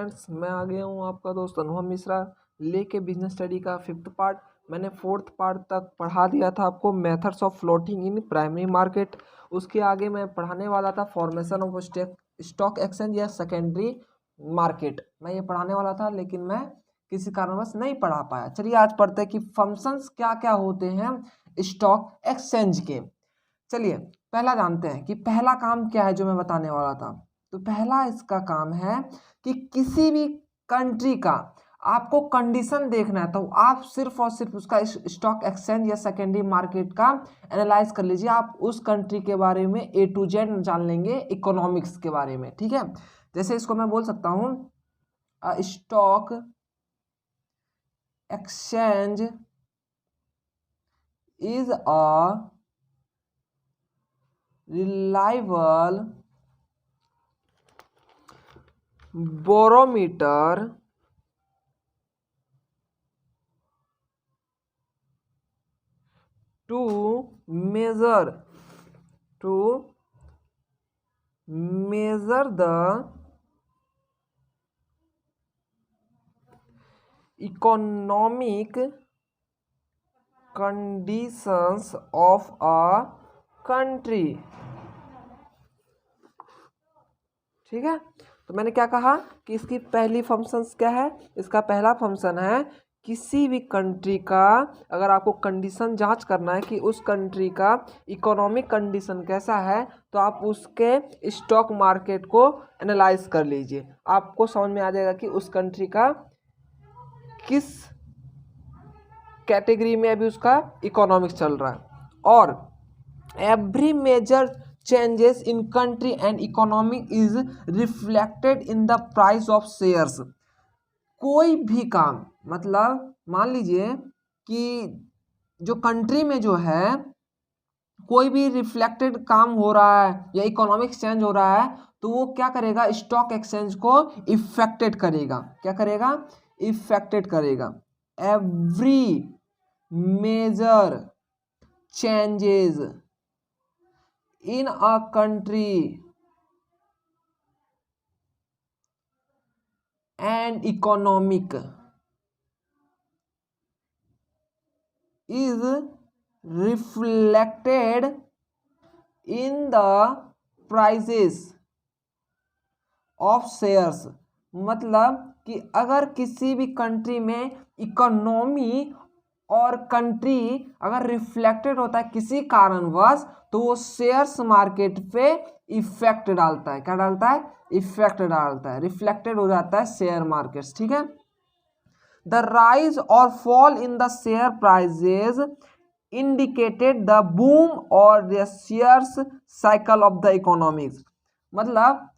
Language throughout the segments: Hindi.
फ्रेंड्स, मैं आ गया हूँ आपका दोस्त अनुभव मिश्रा लेके बिजनेस स्टडी का 5th पार्ट। मैंने 4th पार्ट तक पढ़ा दिया था आपको methods of floating in primary market. उसके आगे मैं पढ़ाने वाला था फॉर्मेशन ऑफ स्टॉक एक्सचेंज या सेकेंडरी मार्केट। मैं ये पढ़ाने वाला था लेकिन मैं किसी कारणवश नहीं पढ़ा पाया। चलिए आज पढ़ते हैं कि फंक्शंस क्या क्या होते हैं स्टॉक एक्सचेंज के। चलिए पहला जानते हैं कि पहला काम क्या है जो मैं बताने वाला था। तो पहला इसका काम है कि किसी भी कंट्री का आपको कंडीशन देखना है तो आप सिर्फ और सिर्फ उसका स्टॉक एक्सचेंज या सेकेंडरी मार्केट का एनालाइज कर लीजिए। आप उस कंट्री के बारे में A to Z जान लेंगे, इकोनॉमिक्स के बारे में। ठीक है, जैसे इसको मैं बोल सकता हूँ stock exchange is a reliable barometer to measure the economic conditions of a country। ठीक है, तो मैंने क्या कहा कि इसकी पहली फंक्शंस क्या है। इसका पहला फंक्शन है किसी भी कंट्री का अगर आपको कंडीशन जांच करना है कि उस कंट्री का इकोनॉमिक कंडीशन कैसा है तो आप उसके स्टॉक मार्केट को एनालाइज कर लीजिए। आपको समझ में आ जाएगा कि उस कंट्री का किस कैटेगरी में अभी उसका इकोनॉमिक्स चल रहा है। और every major changes in country and economy is reflected in the price of shares। कोई भी काम मतलब मान लीजिए कि जो कंट्री में जो है कोई भी रिफ्लेक्टेड काम हो रहा है या इकोनॉमिक चेंज हो रहा है तो वो क्या करेगा, स्टॉक एक्सचेंज को इफेक्टेड करेगा। क्या करेगा? इफेक्टेड करेगा। Every major changes in a country and economic is reflected in the prices of shares। मतलब कि अगर किसी भी कंट्री में इकोनॉमी और कंट्री अगर रिफ्लेक्टेड होता है किसी कारणवश तो वो शेयर्स मार्केट पे इफेक्ट डालता है। क्या डालता है? इफेक्ट डालता है, रिफ्लेक्टेड हो जाता है शेयर मार्केट्स। ठीक है, द राइज और fall in the share prices indicated the boom और the shares cycle of the economics. मतलब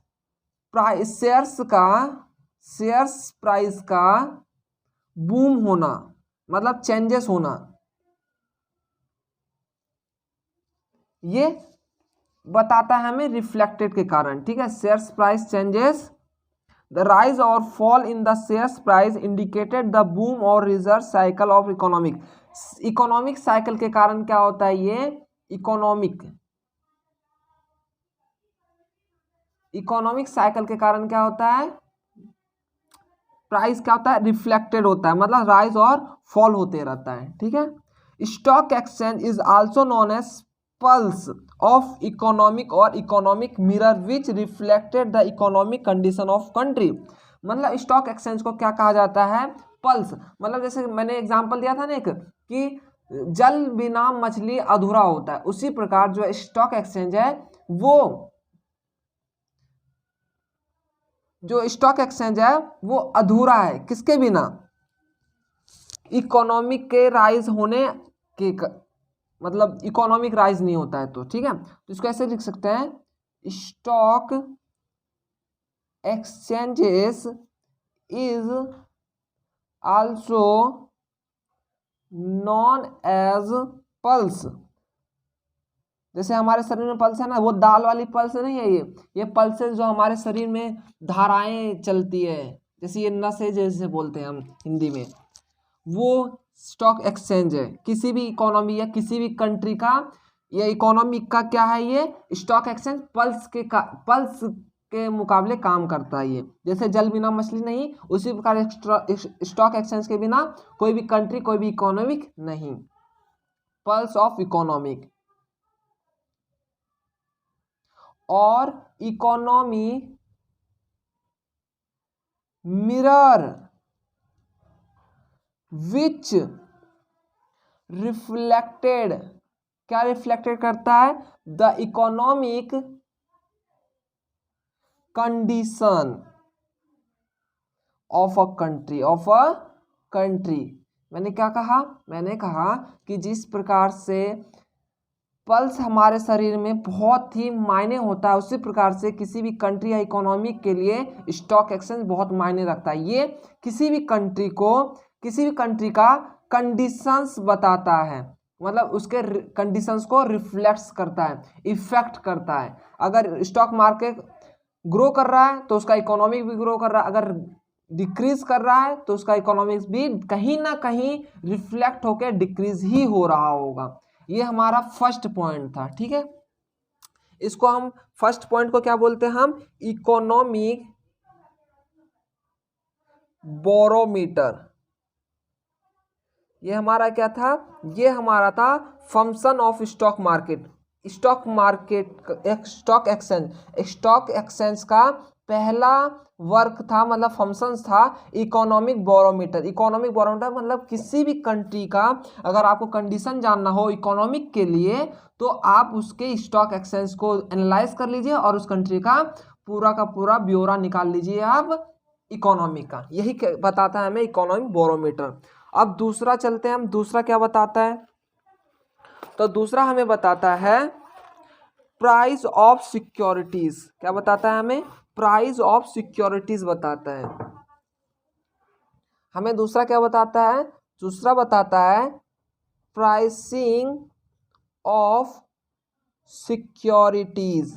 शेयर्स प्राइस का बूम होना मतलब चेंजेस होना, ये बताता है हमें रिफ्लेक्टेड के कारण। ठीक है, shares price changes, the rise और fall in the shares price indicated the boom और reserve cycle of economic cycle के कारण क्या होता है, ये इकोनॉमिक साइकिल के कारण क्या होता है, प्राइस क्या होता है, रिफ्लेक्टेड होता है, मतलब राइज और फॉल होते रहता है। ठीक है, stock exchange is also known as pulse of economic और economic mirror which reflected the economic condition of country. मतलब स्टॉक एक्सचेंज को क्या कहा जाता है, पल्स। मतलब जैसे मैंने एग्जांपल दिया था ना एक कि जल बिना मछली अधूरा होता है, उसी प्रकार जो स्टॉक एक्सचेंज है वो अधूरा है, किसके बिना, इकोनॉमिक के राइज होने के मतलब इकोनॉमिक राइज नहीं होता है तो। ठीक है, तो इसको ऐसे लिख सकते हैं, stock exchanges is also known as pulse. जैसे हमारे शरीर में पल्स है ना, वो दाल वाली पल्स नहीं है, ये पल्सेस जो हमारे शरीर में धाराएं चलती है, जैसे ये नसें जैसे बोलते हैं हम हिंदी में, वो स्टॉक एक्सचेंज है। किसी भी इकोनॉमी या किसी भी कंट्री का या इकोनॉमी का क्या है, ये स्टॉक एक्सचेंज पल्स के मुकाबले काम करता है। ये जैसे जल बिना मछली नहीं, उसी प्रकार स्टॉक एक्सचेंज के बिना कोई भी कंट्री, कोई भी इकोनॉमिक नहीं। पल्स ऑफ इकोनॉमिक और इकोनॉमी मिरर विच रिफ्लेक्टेड, क्या रिफ्लेक्टेड करता है? The economic condition of a country. मैंने क्या कहा? मैंने कहा कि जिस प्रकार से पल्स हमारे शरीर में बहुत ही मायने होता है, उसी प्रकार से किसी भी कंट्री या इकोनॉमी के लिए स्टॉक एक्सचेंज बहुत मायने रखता है। ये किसी भी कंट्री का कंडीशंस बताता है, मतलब उसके कंडीशंस को रिफ्लेक्ट करता है, इफेक्ट करता है। अगर स्टॉक मार्केट ग्रो कर रहा है तो उसका इकोनॉमिक भी ग्रो कर रहा है, अगर डिक्रीज कर रहा है तो उसका इकोनॉमिक्स भी कहीं ना कहीं रिफ्लेक्ट होकर डिक्रीज ही हो रहा होगा। ये हमारा फर्स्ट पॉइंट था, ठीक है। इसको हम फर्स्ट पॉइंट को क्या बोलते हैं? हम इकोनॉमिक बैरोमीटर। ये हमारा क्या था? ये हमारा था function of stock market. Stock exchange का पहला वर्क था, मतलब फंक्शंस था इकोनॉमिक बैरोमीटर। इकोनॉमिक बैरोमीटर मतलब किसी भी कंट्री का अगर आपको कंडीशन जानना हो इकोनॉमिक के लिए, तो आप उसके स्टॉक एक्सचेंज को एनालाइज कर लीजिए और उस कंट्री का पूरा ब्यौरा निकाल लीजिए आप इकोनॉमिक का। यही बताता है हमें इकोनॉमिक बैरोमीटर। अब दूसरा चलते हैं हम, दूसरा क्या बताता है? तो दूसरा हमें बताता है प्राइस ऑफ सिक्योरिटीज। क्या बताता है हमें? प्राइस ऑफ सिक्योरिटीज बताता है हमें। दूसरा क्या बताता है? दूसरा बताता है pricing of securities.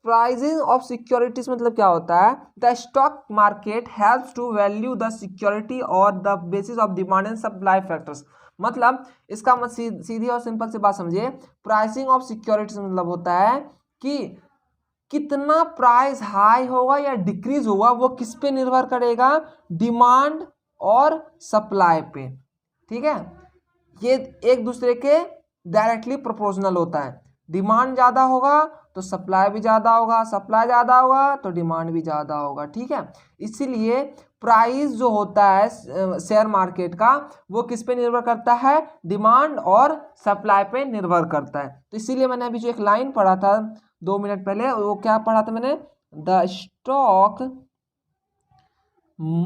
Pricing of securities मतलब क्या होता है? The stock market helps to value the security और the basis of demand and supply factors. मतलब इसका सीधी और सिंपल सी बात समझिए, प्राइसिंग ऑफ सिक्योरिटीज मतलब होता है कि कितना प्राइस हाई होगा या डिक्रीज होगा वो किस पे निर्भर करेगा? डिमांड और सप्लाई पे, ठीक है। ये एक दूसरे के डायरेक्टली प्रोपोर्शनल होता है। डिमांड ज़्यादा होगा तो सप्लाई भी ज़्यादा होगा, सप्लाई ज़्यादा होगा तो डिमांड भी ज़्यादा होगा, ठीक है। इसीलिए प्राइस जो होता है शेयर मार्केट का, वो किस पे निर्भर करता है? डिमांड और सप्लाई पे निर्भर करता है। तो इसीलिए मैंने अभी जो एक लाइन पढ़ा था 2 मिनट पहले, वो क्या पढ़ा था मैंने? द स्टॉक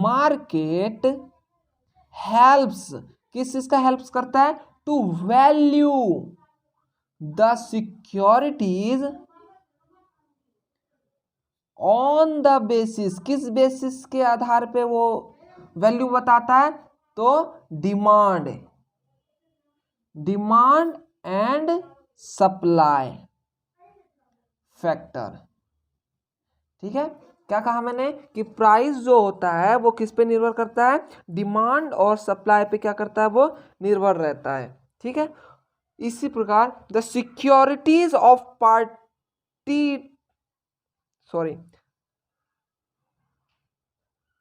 मार्केट हेल्प्स, किस चीज का हेल्प्स करता है? To value the securities on the basis, किस बेसिस के आधार पे वो वैल्यू बताता है? तो डिमांड एंड सप्लाई फैक्टर, ठीक है। क्या कहा मैंने? कि प्राइस जो होता है वो किस पे निर्भर करता है? डिमांड और सप्लाई पे क्या करता है? वो निर्भर रहता है, ठीक है। इसी प्रकार the securities of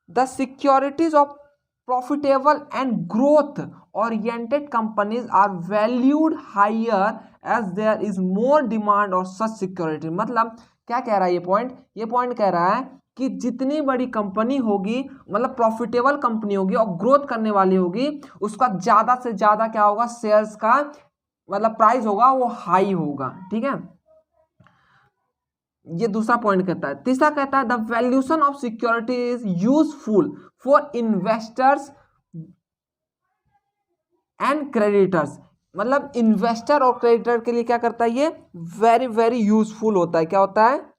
the securities of profitable and growth oriented companies are valued higher as there is more demand और सच सिक्योरिटी। मतलब क्या कह रहा है ये पॉइंट? ये पॉइंट कह रहा है कि जितनी बड़ी कंपनी होगी, मतलब प्रॉफिटेबल कंपनी होगी और ग्रोथ करने वाली होगी, उसका ज़्यादा से ज़्यादा क्या होगा? शेयर्स का मतलब प्राइस होगा वो हाई होगा, ठीक है। ये दूसरा पॉइंट कहता है। तीसरा कहता है the valuation of security is useful for investors and creditors. मतलब इन्वेस्टर और क्रेडिटर के लिए क्या करता है? ये वेरी वेरी यूजफुल होता है। क्या होता है?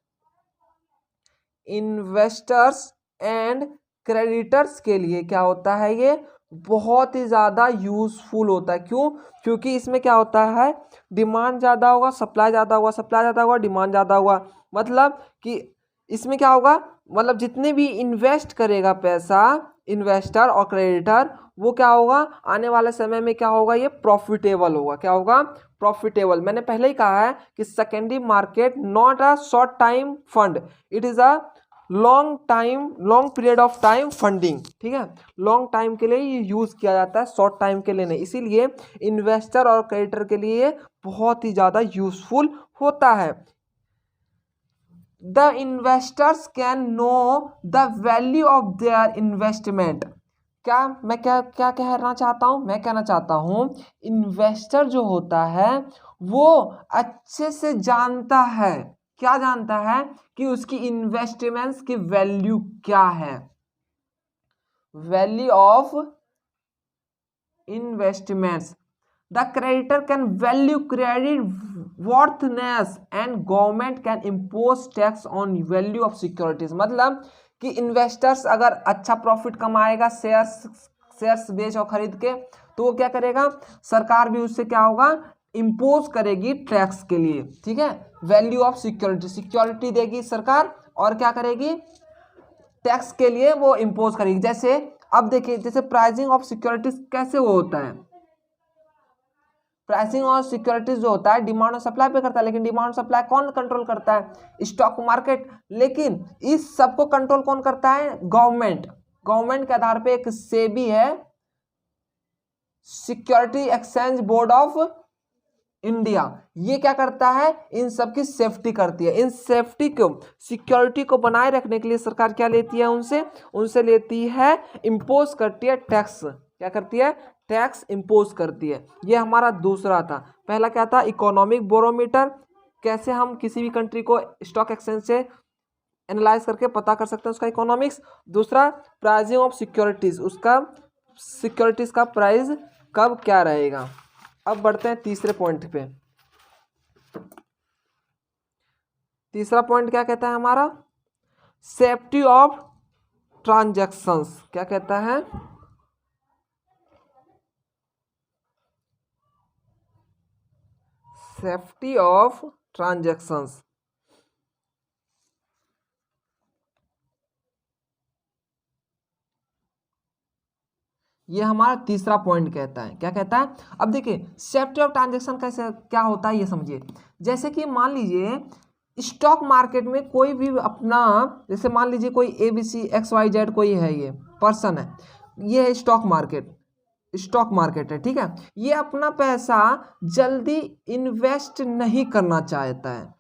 इन्वेस्टर्स एंड क्रेडिटर्स के लिए क्या होता है? ये बहुत ही ज़्यादा यूजफुल होता है। क्यों? क्योंकि इसमें क्या होता है? डिमांड ज़्यादा होगा, सप्लाई ज़्यादा होगा, सप्लाई ज़्यादा होगा, डिमांड ज़्यादा होगा। मतलब कि इसमें क्या होगा? मतलब जितने भी इन्वेस्ट करेगा पैसा, इन्वेस्टर और क्रेडिटर, वो क्या होगा आने वाले समय में, क्या होगा, ये प्रॉफिटेबल होगा। क्या होगा, प्रॉफिटेबल। मैंने पहले ही कहा है कि secondary market not a short time fund, it is a long period of time funding. ठीक है, लॉन्ग टाइम के लिए ये यूज किया जाता है, शॉर्ट टाइम के लिए नहीं। इसीलिए इन्वेस्टर और क्रेडिटर के लिए बहुत ही ज्यादा यूजफुल होता है। The investors can know the value of their investment. क्या कहना चाहता हूं, मैं कहना चाहता हूं इन्वेस्टर जो होता है वो अच्छे से जानता है, क्या जानता है, कि उसकी इन्वेस्टमेंट्स की वैल्यू क्या है। Value of investments. The creditor can value credit वर्थनेस and government can impose tax on value of securities. मतलब कि इन्वेस्टर्स अगर अच्छा प्रॉफिट कमाएगा शेयर्स बेच और खरीद के, तो वो क्या करेगा, सरकार भी उससे क्या होगा, इम्पोज करेगी टैक्स के लिए। ठीक है, वैल्यू ऑफ सिक्योरिटी देगी सरकार, और क्या करेगी, टैक्स के लिए वो इम्पोज करेगी। जैसे अब देखिए, जैसे प्राइसिंग ऑफ सिक्योरिटीज कैसे वो होता है, प्राइसिंग और सिक्योरिटीज जो होता है डिमांड और सप्लाई पे करता है, लेकिन डिमांड और सप्लाई कौन कंट्रोल करता है, स्टॉक मार्केट। लेकिन इस सबको कंट्रोल कौन करता है, गवर्नमेंट। गवर्नमेंट के आधार पे एक सेबी है, security exchange board of India. ये क्या करता है, इन सब की सेफ्टी करती है। इन सेफ्टी को, सिक्योरिटी को बनाए रखने के लिए सरकार क्या लेती है, उनसे लेती है, इंपोज करती है टैक्स। क्या करती है, टैक्स इंपोज करती है। ये हमारा दूसरा था। पहला क्या था, इकोनॉमिक बैरोमीटर, कैसे हम किसी भी कंट्री को स्टॉक एक्सचेंज से एनालाइज करके पता कर सकते हैं उसका इकोनॉमिक्स। दूसरा प्राइसिंग ऑफ सिक्योरिटीज, उसका सिक्योरिटीज का प्राइस कब क्या रहेगा। अब बढ़ते हैं तीसरे पॉइंट पे। तीसरा पॉइंट क्या कहता है हमारा, सेफ्टी ऑफ ट्रांजैक्शंस। क्या कहता है, सेफ्टी ऑफ ट्रांजैक्शंस। ये हमारा तीसरा पॉइंट कहता है। क्या कहता है, अब देखिए सेफ्टी ऑफ ट्रांजैक्शन कैसे क्या होता है ये समझिए। जैसे कि मान लीजिए स्टॉक मार्केट में कोई भी अपना, जैसे मान लीजिए कोई ABCXYZ कोई है, ये पर्सन है, ये है स्टॉक मार्केट है। ठीक है, ये अपना पैसा जल्दी इन्वेस्ट नहीं करना चाहता है,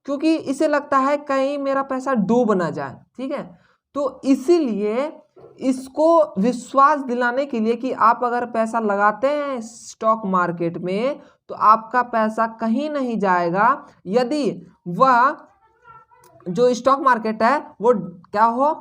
क्योंकि इसे लगता है कहीं मेरा पैसा डूब ना जाए। ठीक है, तो इसीलिए इसको विश्वास दिलाने के लिए कि आप अगर पैसा लगाते हैं स्टॉक मार्केट में तो आपका पैसा कहीं नहीं जाएगा, यदि वह जो स्टॉक मार्केट है वो क्या हो,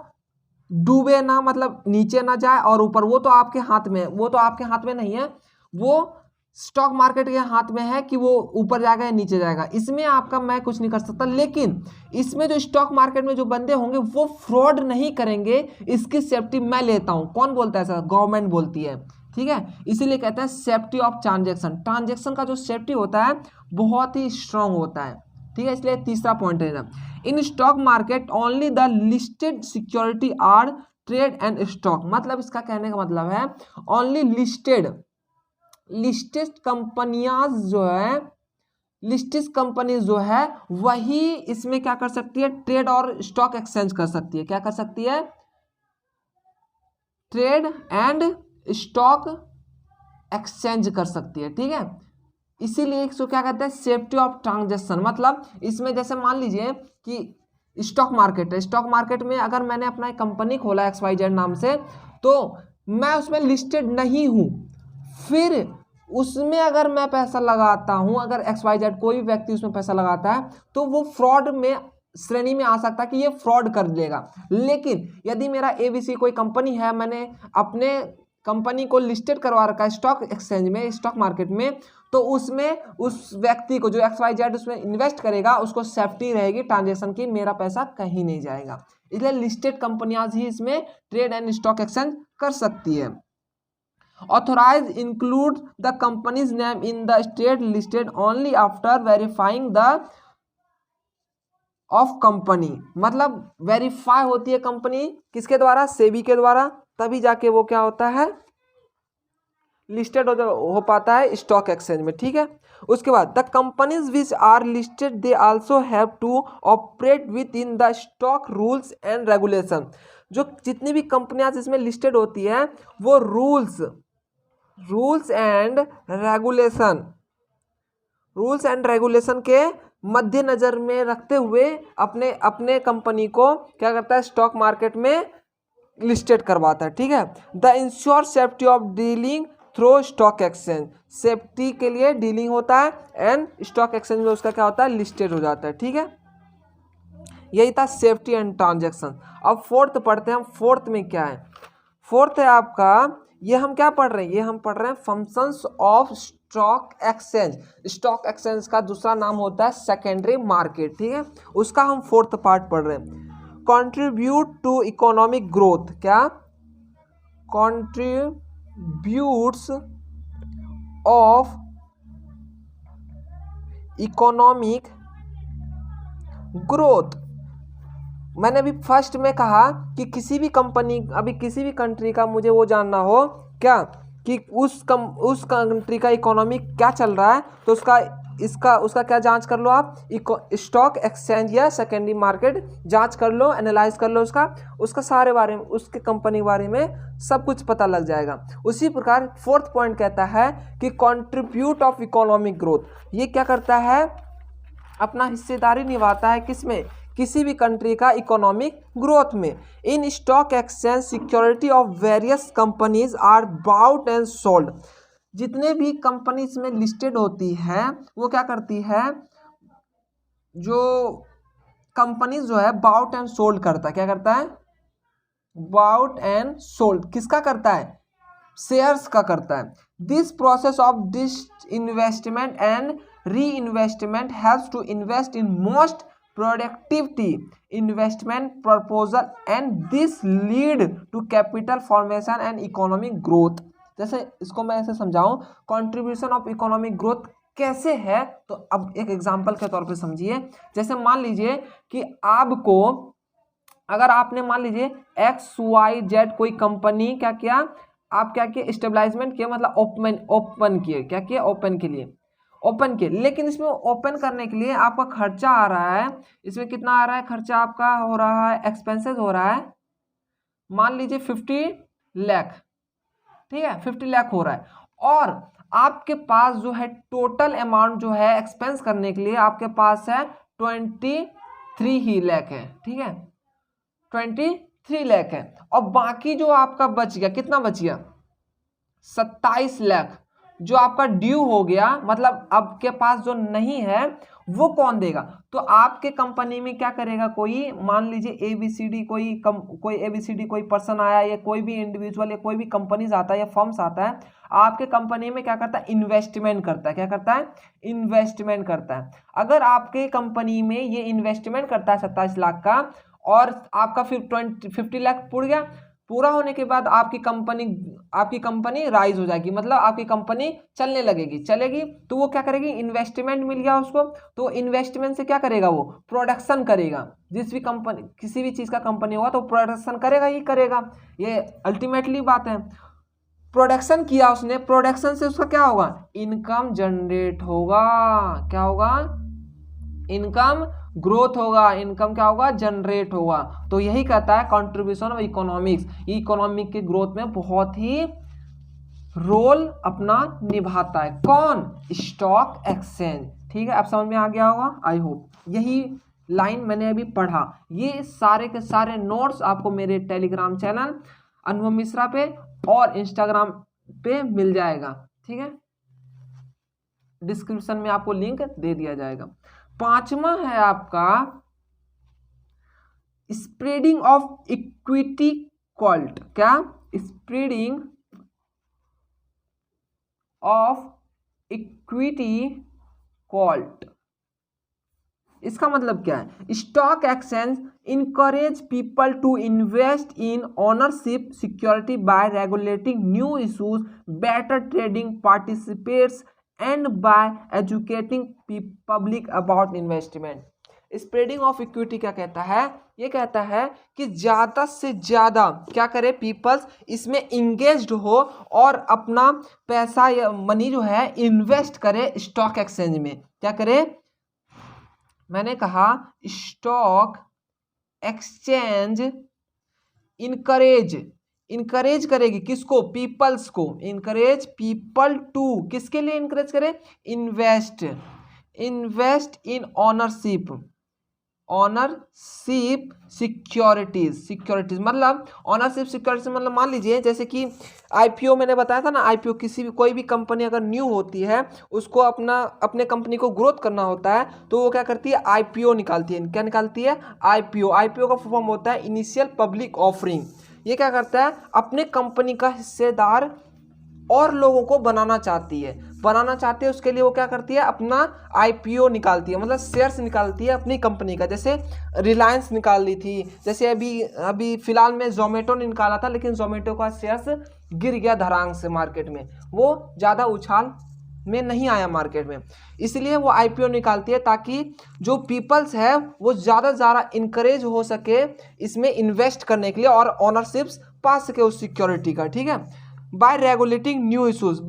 डूबे ना, मतलब नीचे ना जाए और ऊपर। वो तो आपके हाथ में, वो तो आपके हाथ में नहीं है, वो स्टॉक मार्केट के हाथ में है कि वो ऊपर जाएगा या नीचे जाएगा। इसमें आपका मैं कुछ नहीं कर सकता। लेकिन इसमें जो स्टॉक मार्केट में जो बंदे होंगे वो फ्रॉड नहीं करेंगे, इसकी सेफ्टी मैं लेता हूं। कौन बोलता है ऐसा, गवर्नमेंट बोलती है। ठीक है, इसीलिए कहते हैं सेफ्टी ऑफ ट्रांजेक्शन का जो सेफ्टी होता है बहुत ही स्ट्रांग होता है। ठीक है, इसलिए तीसरा पॉइंट है ना, in stock market only the listed security are trade and stock. मतलब इसका कहने का मतलब है ओनली लिस्टेड कंपनियां जो है, लिस्टेड कंपनी जो है वही इसमें क्या कर सकती है, ट्रेड और स्टॉक एक्सचेंज कर सकती है। क्या कर सकती है, ट्रेड एंड स्टॉक एक्सचेंज कर सकती है। ठीक है, इसीलिए इसको क्या कहते हैं, सेफ्टी ऑफ ट्रांजैक्शन। मतलब इसमें जैसे मान लीजिए कि स्टॉक मार्केट है, स्टॉक मार्केट में अगर मैंने अपना एक कंपनी खोला XYZ नाम से, तो मैं उसमें लिस्टेड नहीं हूं, फिर उसमें अगर मैं पैसा लगाता हूं, अगर XYZ कोई भी व्यक्ति उसमें पैसा लगाता है तो वो फ्रॉड में श्रेणी में आ सकता है कि ये फ्रॉड कर लेगा। लेकिन यदि मेरा ABC कोई कंपनी है, मैंने अपने कंपनी को लिस्टेड करवा रखा है स्टॉक एक्सचेंज में, स्टॉक मार्केट में, तो उसमें उस व्यक्ति को जो XYZ उसमें इन्वेस्ट करेगा उसको सेफ्टी रहेगी ट्रांजेक्शन की, मेरा पैसा कहीं नहीं जाएगा। इसलिए लिस्टेड कंपनियां ही इसमें ट्रेड एंड स्टॉक एक्सचेंज कर सकती है। Authorise include the companies name in the state listed only after verifying the of company. मतलब वेरीफाई होती है कंपनी किसके द्वारा, सेबी के द्वारा। तभी जाके वो क्या होता है, लिस्टेड हो पाता है स्टॉक एक्सचेंज में। ठीक है, उसके बाद the companies which are listed they also have to operate with in the stock rules and regulation. जो जितनी भी कंपनियां जिसमें लिस्टेड होती हैं वो रूल्स एंड रेगुलेशन के मद्देनजर में रखते हुए अपने अपने कंपनी को क्या करता है, स्टॉक मार्केट में लिस्टेड करवाता है। ठीक है, the ensure safety of dealing through stock exchange, safety के लिए डीलिंग होता है एंड स्टॉक एक्सचेंज में उसका क्या होता है, लिस्टेड हो जाता है। ठीक है, यही था सेफ्टी एंड ट्रांजैक्शन। अब फोर्थ पढ़ते हैं हम, फोर्थ में क्या है। फोर्थ है आपका, ये हम क्या पढ़ रहे हैं, ये हम पढ़ रहे हैं functions of stock exchange. Stock exchange का दूसरा नाम होता है सेकेंडरी मार्केट। ठीक है, उसका हम फोर्थ पार्ट पढ़ रहे हैं। कंट्रीब्यूट टू इकोनॉमिक ग्रोथ, क्या कंट्रीब्यूट्स ऑफ इकोनॉमिक ग्रोथ। मैंने अभी फर्स्ट में कहा कि किसी भी कंपनी, अभी किसी भी कंट्री का मुझे वो जानना हो क्या कि उस कंट्री का इकोनॉमी क्या चल रहा है, तो उसका क्या जांच कर लो आप, स्टॉक एक्सचेंज या सेकेंडरी मार्केट जांच कर लो, एनालाइज कर लो उसका सारे बारे में, उसके कंपनी के बारे में सब कुछ पता लग जाएगा। उसी प्रकार फोर्थ पॉइंट कहता है कि कंट्रीब्यूट ऑफ इकोनॉमिक ग्रोथ, ये क्या करता है, अपना हिस्सेदारी निभाता है किसमें, किसी भी कंट्री का इकोनॉमिक ग्रोथ में। In stock exchange security of various companies are bought and sold. जितने भी कंपनीज में लिस्टेड होती है वो क्या करती है, जो कंपनीज जो है बाउट एंड सोल्ड करता है, क्या करता है, बाउट एंड सोल्ड किसका करता है, शेयर्स का करता है। This process of this investment and reinvestment haves to invest in most productivity investment proposal and this lead to capital formation and economic growth. जैसे इसको मैं ऐसे समझाऊं, कंट्रीब्यूशन ऑफ इकोनॉमिक ग्रोथ कैसे है, तो अब एक एग्जांपल के तौर पे समझिए। जैसे मान लीजिए कि आपको, अगर आपने मान लीजिए XYZ कोई कंपनी क्या किया, आप क्या किए, स्टेबलाइजमेंट किया, मतलब ओपन किए, क्या किया, ओपन के लिए ओपन किए। लेकिन इसमें ओपन करने के लिए आपका खर्चा आ रहा है, इसमें कितना आ रहा है खर्चा, आपका हो रहा है, एक्सपेंसेस हो रहा है, मान लीजिए 50 लाख। ठीक है, 50 लाख हो रहा है, और आपके पास जो है टोटल अमाउंट जो है एक्सपेंस करने के लिए आपके पास है 23 ही लाख है। ठीक है, 23 लाख है, और बाकी जो आपका बच गया, कितना बच गया, 27 लाख जो आपका ड्यू हो गया, मतलब आपके पास जो नहीं है वो कौन देगा, तो आपके कंपनी में क्या करेगा, कोई मान लीजिए ABCD कोई ABCD कोई पर्सन आया, या कोई भी इंडिविजुअल या कोई भी कंपनीज आता है या फर्म्स आता है, आपके कंपनी में क्या करता है, इन्वेस्टमेंट करता है। क्या करता है, इन्वेस्टमेंट करता है। अगर आपके कंपनी में ये इन्वेस्टमेंट करता है 27 लाख का, और आपका फिर 50 लाख पूरा गया, पूरा होने के बाद आपकी कंपनी राइज हो जाएगी, मतलब आपकी कंपनी चलने लगेगी, चलेगी, तो वो क्या करेगी, इन्वेस्टमेंट मिल गया उसको, तो इन्वेस्टमेंट से क्या करेगा, वो प्रोडक्शन करेगा। जिस भी कंपनी, किसी भी चीज का कंपनी होगा तो प्रोडक्शन करेगा ही करेगा, ये अल्टीमेटली बात है। प्रोडक्शन किया उसने, प्रोडक्शन से उसका क्या होगा, इनकम जनरेट होगा, क्या होगा, इनकम ग्रोथ होगा, इनकम क्या होगा, जनरेट होगा। तो यही कहता है कंट्रीब्यूशन ऑफ इकोनॉमिक्स, इकोनॉमिक के ग्रोथ में बहुत ही रोल अपना निभाता है। कौन, स्टॉक एक्सचेंज। ठीक है, अब समझ में आ गया होगा, आई होप। यही लाइन मैंने अभी पढ़ा, ये सारे के सारे नोट्स आपको मेरे टेलीग्राम चैनल अनुभव मिश्रा पे और इंस्टाग्राम पे मिल जाएगा। ठीक है, डिस्क्रिप्शन में आपको लिंक दे दिया जाएगा। पांचवा है आपका स्प्रेडिंग ऑफ इक्विटी कॉल्ट, क्या, स्प्रेडिंग ऑफ इक्विटी कॉल्ट। इसका मतलब क्या है, stock exchange encourage people to invest in ownership security by regulating new issues, better trading participates and by educating public about investment. Spreading of equity क्या कहता है, ये कहता है कि ज़्यादा से ज़्यादा क्या करे पीपल्स इसमें इंगेज्ड हो और अपना पैसा या मनी जो है इन्वेस्ट करे स्टॉक एक्सचेंज में। क्या करे, मैंने कहा स्टॉक एक्सचेंज इनकरेज करेगी किसको, पीपल्स को। इनकरेज पीपल टू, किसके लिए इनकरेज करे, इन्वेस्ट इन ऑनरशिप सिक्योरिटीज मतलब ऑनरशिप सिक्योरिटीज मतलब मान लीजिए जैसे कि आईपीओ मैंने बताया था ना, आईपीओ कोई भी कंपनी अगर न्यू होती है उसको अपने कंपनी को ग्रोथ करना होता है तो वो क्या करती है, आईपीओ निकालती है। क्या निकालती है, आईपीओ का फॉर्म होता है इनिशियल पब्लिक ऑफरिंग। ये क्या करता है, अपने कंपनी का हिस्सेदार और लोगों को बनाना चाहती है उसके लिए वो क्या करती है, अपना आईपीओ निकालती है, मतलब शेयर्स निकालती है अपनी कंपनी का। जैसे रिलायंस निकाल ली थी, जैसे अभी फिलहाल में जोमेटो ने निकाला था, लेकिन जोमेटो का शेयर्स गिर गया धड़ांग से मार्केट में, वो ज़्यादा उछाल में नहीं आया मार्केट में, इसलिए वो आईपीओ निकालती है ताकि जो पीपल्स है वो ज़्यादा से ज़्यादा इंकरेज हो सके इसमें इन्वेस्ट करने के लिए और ऑनरशिप्स पा सके उस सिक्योरिटी का। ठीक है, bye regulating new issues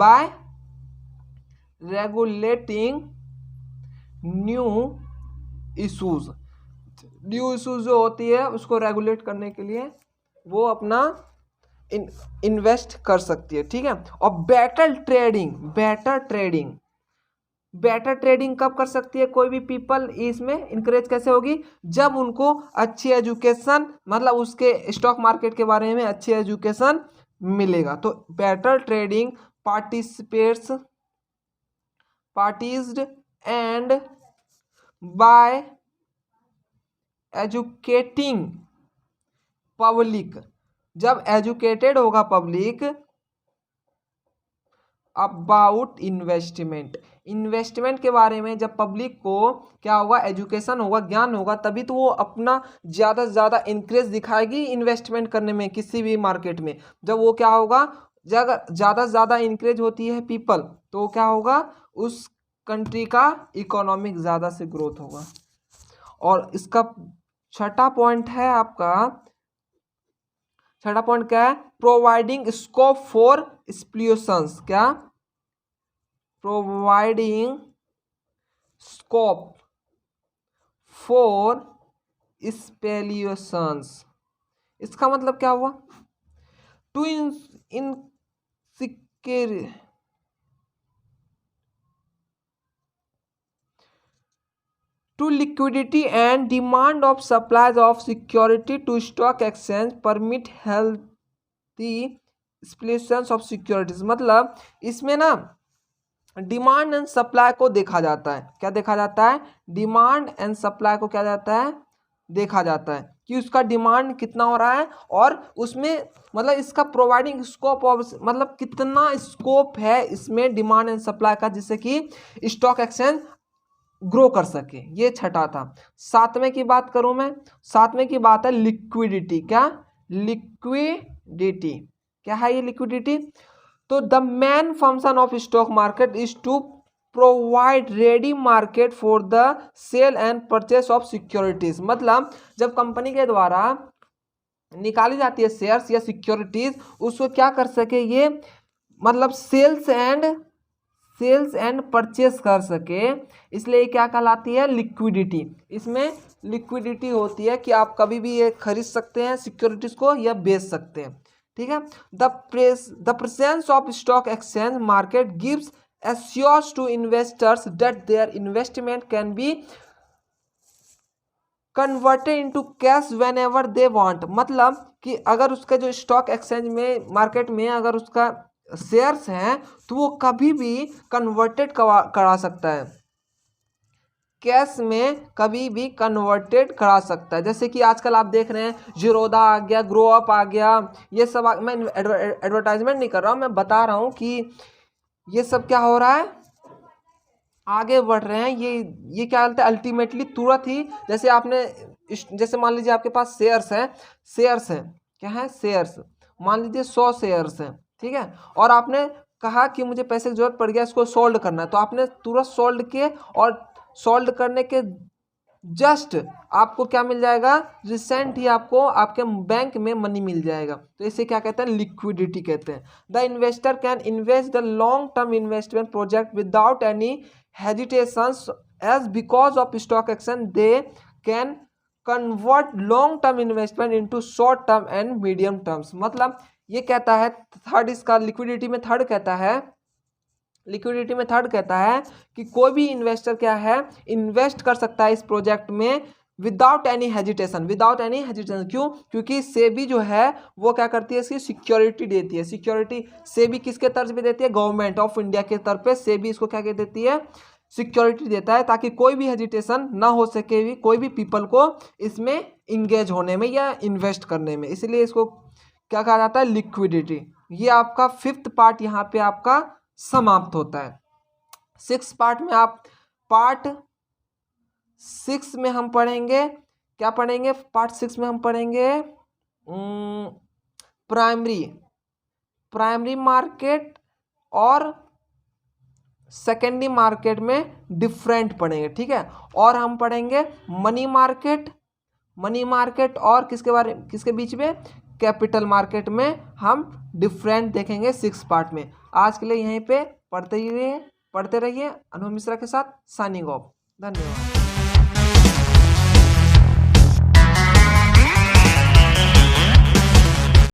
new issues जो होती है उसको रेगुलेट करने के लिए वो अपना इन्वेस्ट कर सकती है। ठीक है, और बेटर ट्रेडिंग कब कर सकती है कोई भी पीपल, इसमें इंकरेज कैसे होगी, जब उनको अच्छी एजुकेशन मतलब उसके स्टॉक मार्केट के बारे में अच्छी एजुकेशन मिलेगा। तो better trading parties and by educating public, जब एजुकेटेड होगा पब्लिक अबाउट इन्वेस्टमेंट के बारे में, जब पब्लिक को क्या होगा, एजुकेशन होगा, ज्ञान होगा, तभी तो वो अपना ज़्यादा से ज़्यादा इंक्रेज दिखाएगी इन्वेस्टमेंट करने में किसी भी मार्केट में। जब वो क्या होगा, जब ज़्यादा से ज़्यादा इंक्रेज होती है पीपल तो क्या होगा, उस कंट्री का इकोनॉमिक ज़्यादा से ग्रोथ होगा। और इसका छठा पॉइंट क्या है, प्रोवाइडिंग स्कोप फॉर स्प्यूशंस। क्या, प्रोवाइडिंग स्कोप फॉर स्पेल्यूशंस। इसका मतलब क्या हुआ, to to liquidity and demand of supplies of security to stock exchange permit healthy speculations of securities। मतलब इसमें ना डिमांड एंड सप्लाई को देखा जाता है। क्या देखा जाता है, डिमांड एंड सप्लाई को क्या जाता है, देखा जाता है कि उसका डिमांड कितना हो रहा है और उसमें मतलब इसका प्रोवाइडिंग स्कोप ऑफ मतलब कितना स्कोप है इसमें डिमांड एंड सप्लाई का, जिससे कि स्टॉक एक्सचेंज ग्रो कर सके। ये छठा था। सातवें की बात करूं मैं, सातवें की बात है लिक्विडिटी। क्या, लिक्विडिटी क्या है ये लिक्विडिटी, तो the main function of stock market is to provide ready market for the sale and purchase of securities. मतलब जब कंपनी के द्वारा निकाली जाती है शेयर्स या सिक्योरिटीज, उसको क्या कर सके ये, मतलब सेल्स एंड परचेस कर सके, इसलिए क्या कहलाती है, लिक्विडिटी। इसमें लिक्विडिटी होती है कि आप कभी भी ये खरीद सकते हैं सिक्योरिटीज को या बेच सकते हैं। ठीक है, the presence of stock exchange market gives assures to investors that their investment can be converted into cash whenever they want. मतलब कि अगर उसका जो स्टॉक एक्सचेंज में मार्केट में अगर उसका शेयर्स हैं तो वो कभी भी कन्वर्टेड करा सकता है, कैश में कभी भी कन्वर्टेड करा सकता है। जैसे कि आजकल आप देख रहे हैं जीरोधा आ गया, ग्रो अप आ गया, ये सब मैं एडवर्टाइजमेंट नहीं कर रहा हूँ, मैं बता रहा हूँ कि ये सब क्या हो रहा है, आगे बढ़ रहे हैं। ये क्या बोलते हैं, अल्टीमेटली तुरंत ही, जैसे आपने जैसे मान लीजिए आपके पास शेयर्स हैं क्या है, शेयर्स मान लीजिए 100 शेयर्स हैं, ठीक है, और आपने कहा कि मुझे पैसे की जरूरत पड़ गया, इसको सोल्ड करना है, तो आपने तुरंत सोल्ड किए और सोल्ड करने के जस्ट आपको क्या मिल जाएगा, रिसेंट ही आपको आपके बैंक में मनी मिल जाएगा। तो इसे क्या कहते हैं, लिक्विडिटी कहते हैं। The investor can invest the long term investment project without any hesitations as because of stock action they can convert long term investment into short term and medium terms. मतलब ये कहता है थर्ड, इसका लिक्विडिटी में थर्ड कहता है, लिक्विडिटी में थर्ड कहता है कि कोई भी इन्वेस्टर क्या है, इन्वेस्ट कर सकता है इस प्रोजेक्ट में without any hesitation, without any hesitation. क्यों? क्योंकि सेबी जो है वो क्या करती है, इसकी सिक्योरिटी देती है। सिक्योरिटी सेबी किसके तर्ज पे देती है, गवर्नमेंट ऑफ इंडिया के तरफ पे सेबी इसको क्या कह देती है, सिक्योरिटी देता है, ताकि कोई भी हेजिटेशन ना हो सके भी कोई भी पीपल को इसमें इंगेज होने में या इन्वेस्ट करने में। इसलिए इसको क्या कहा जाता है, लिक्विडिटी। ये आपका फिफ्थ पार्ट यहाँ पे आपका समाप्त होता है। सिक्स पार्ट में आप पार्ट 6 में हम पढ़ेंगे, क्या पढ़ेंगे, पार्ट 6 में हम पढ़ेंगे प्राइमरी मार्केट और सेकेंडरी मार्केट में डिफरेंट पढ़ेंगे, ठीक है। और हम पढ़ेंगे मनी मार्केट और किसके बीच में, कैपिटल मार्केट में हम डिफरेंट देखेंगे 6 पार्ट में। आज के लिए यहीं पे पढ़ते रहिए अनुभव मिश्रा के साथ, साइनिंग ऑफ। धन्यवाद।